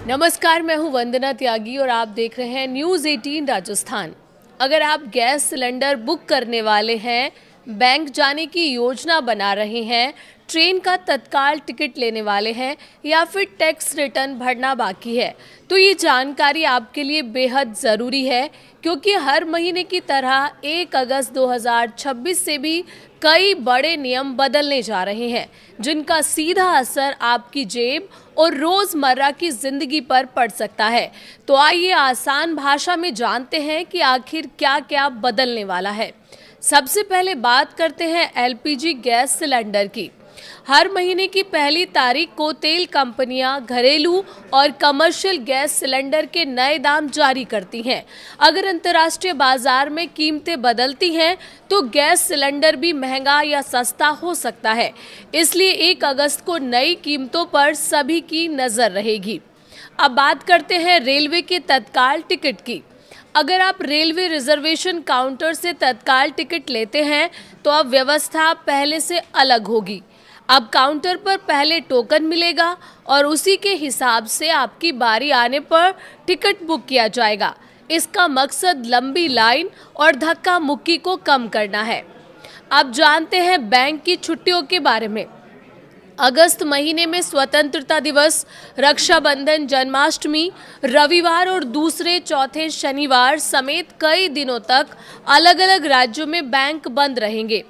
नमस्कार, मैं हूं वंदना त्यागी और आप देख रहे हैं न्यूज़ 18 राजस्थान। अगर आप गैस सिलेंडर बुक करने वाले हैं, बैंक जाने की योजना बना रहे हैं, ट्रेन का तत्काल टिकट लेने वाले हैं या फिर टैक्स रिटर्न भरना बाकी है, तो ये जानकारी आपके लिए बेहद ज़रूरी है, क्योंकि हर महीने की तरह 1 अगस्त 2026 से भी कई बड़े नियम बदलने जा रहे हैं, जिनका सीधा असर आपकी जेब और रोज़मर्रा की ज़िंदगी पर पड़ सकता है। तो आइए आसान भाषा में जानते हैं कि आखिर क्या क्या बदलने वाला है। सबसे पहले बात करते हैं एलपीजी गैस सिलेंडर की। हर महीने की पहली तारीख को तेल कंपनियां घरेलू और कमर्शियल गैस सिलेंडर के नए दाम जारी करती हैं। अगर अंतर्राष्ट्रीय बाजार में कीमतें बदलती हैं तो गैस सिलेंडर भी महंगा या सस्ता हो सकता है। इसलिए 1 अगस्त को नई कीमतों पर सभी की नज़र रहेगी। अब बात करते हैं रेलवे के तत्काल टिकट की। अगर आप रेलवे रिजर्वेशन काउंटर से तत्काल टिकट लेते हैं तो अब व्यवस्था पहले से अलग होगी। अब काउंटर पर पहले टोकन मिलेगा और उसी के हिसाब से आपकी बारी आने पर टिकट बुक किया जाएगा। इसका मकसद लंबी लाइन और धक्का मुक्की को कम करना है। अब जानते हैं बैंक की छुट्टियों के बारे में। अगस्त महीने में स्वतंत्रता दिवस, रक्षाबंधन, जन्माष्टमी, रविवार और दूसरे चौथे शनिवार समेत कई दिनों तक अलग अलग राज्यों में बैंक बंद रहेंगे।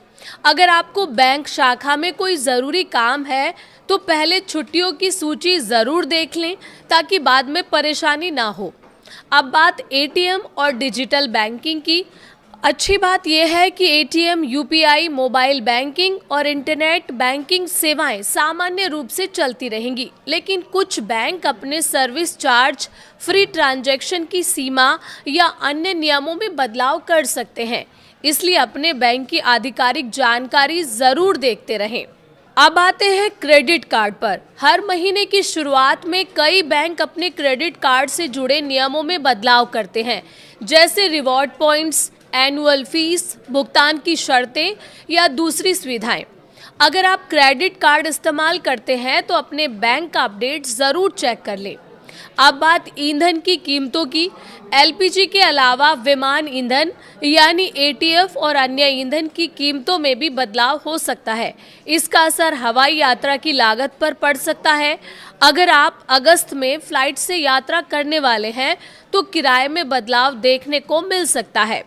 अगर आपको बैंक शाखा में कोई ज़रूरी काम है तो पहले छुट्टियों की सूची ज़रूर देख लें, ताकि बाद में परेशानी ना हो। अब बात एटीएम और डिजिटल बैंकिंग की। अच्छी बात यह है कि एटीएम, यूपीआई, मोबाइल बैंकिंग और इंटरनेट बैंकिंग सेवाएं सामान्य रूप से चलती रहेंगी, लेकिन कुछ बैंक अपने सर्विस चार्ज, फ्री ट्रांजैक्शन की सीमा या अन्य नियमों में बदलाव कर सकते हैं। इसलिए अपने बैंक की आधिकारिक जानकारी ज़रूर देखते रहें। अब आते हैं क्रेडिट कार्ड पर। हर महीने की शुरुआत में कई बैंक अपने क्रेडिट कार्ड से जुड़े नियमों में बदलाव करते हैं, जैसे रिवॉर्ड पॉइंट्स, एनुअल फीस, भुगतान की शर्तें या दूसरी सुविधाएं। अगर आप क्रेडिट कार्ड इस्तेमाल करते हैं तो अपने बैंक का अपडेट ज़रूर चेक कर लें। अब बात ईंधन की कीमतों की। एलपीजी के अलावा विमान ईंधन यानी एटीएफ और अन्य ईंधन की कीमतों में भी बदलाव हो सकता है। इसका असर हवाई यात्रा की लागत पर पड़ सकता है। अगर आप अगस्त में फ्लाइट से यात्रा करने वाले हैं तो किराए में बदलाव देखने को मिल सकता है।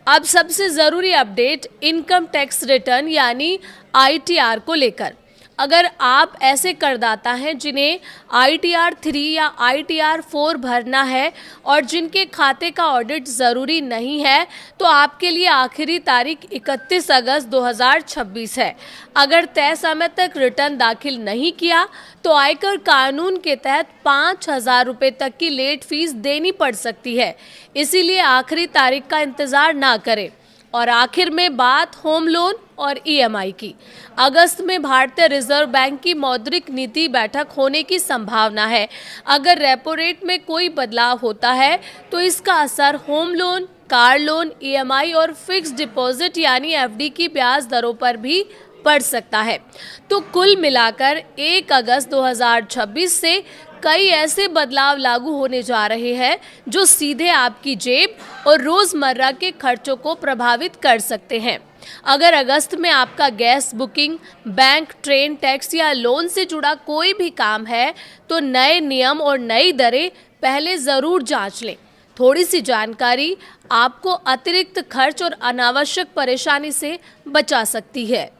अब सबसे ज़रूरी अपडेट इनकम टैक्स रिटर्न यानी आईटीआर को लेकर। अगर आप ऐसे करदाता हैं जिन्हें आईटीआर 3 या आईटीआर 4 भरना है और जिनके खाते का ऑडिट ज़रूरी नहीं है, तो आपके लिए आखिरी तारीख 31 अगस्त 2026 है। अगर तय समय तक रिटर्न दाखिल नहीं किया तो आयकर कानून के तहत 5,000 रुपये तक की लेट फीस देनी पड़ सकती है। इसीलिए आखिरी तारीख का इंतज़ार ना करें। और आखिर में बात होम लोन और ईएमआई की। अगस्त में भारतीय रिजर्व बैंक की मौद्रिक नीति बैठक होने की संभावना है। अगर रेपो रेट में कोई बदलाव होता है तो इसका असर home loan, car loan, EMI और फिक्स्ड डिपॉजिट यानी एफडी की ब्याज दरों पर भी पड़ सकता है। तो कुल मिलाकर 1 अगस्त 2026 से कई ऐसे बदलाव लागू होने जा रहे हैं जो सीधे आपकी जेब और रोज़मर्रा के खर्चों को प्रभावित कर सकते हैं। अगर अगस्त में आपका gas booking, bank, train, tax या लोन से जुड़ा कोई भी काम है तो नए नियम और नई दरें पहले ज़रूर जांच लें। थोड़ी सी जानकारी आपको अतिरिक्त खर्च और अनावश्यक परेशानी से बचा सकती है।